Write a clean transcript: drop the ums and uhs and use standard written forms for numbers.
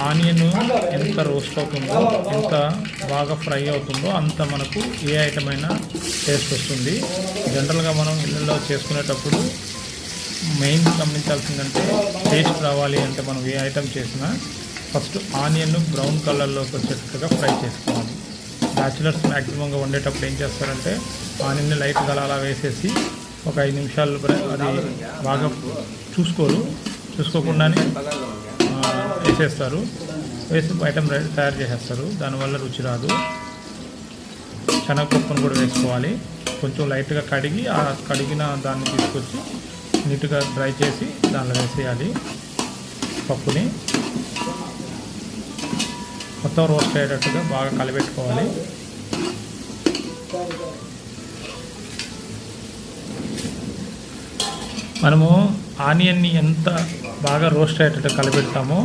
Onion ఎంత roast అవుతుందో, ఎంత బాగా ఫ్రై అవుతుందో అంత మనకు ఏ ఐటమ్ అయినా టేస్ట్ వస్తుంది. జనరల్గా మనం ఇళ్ళల్లో చేసుకునేటప్పుడు మెయిన్ గమనించాల్సిందంటే టేస్ట్ రావాలి అంటే మనం ఏ ఐటమ్ చేసినా ఫస్ట్ ఆనియన్ బ్రౌన్ కలర్లోకి వచ్చేటట్టుగా ఫ్రై చేసుకోవాలి. బ్యాచిలర్స్ మ్యాక్సిమంగా వండేటప్పుడు ఏం చేస్తారంటే ఆనియన్ని లైట్గా అలా వేసేసి ఒక 5 నిమిషాలు అది బాగా చూసుకోకుండానే వేసేస్తారు. వేసి ఐటమ్ తయారు చేసేస్తారు. దానివల్ల రుచి రాదు. శనగపప్పును కూడా వేసుకోవాలి. కొంచెం లైట్గా కడిగి ఆ కడిగిన దాన్ని తీసుకొచ్చి నీట్గా డ్రై చేసి దానిలో వేసేయాలి. పప్పుని మొత్తం రోస్ట్ అయ్యేటట్టుగా బాగా కలిపెట్టుకోవాలి. మనము ఆనియన్ని ఎంత బాగా రోస్ట్ అయ్యేటట్టు కలిపెడతామో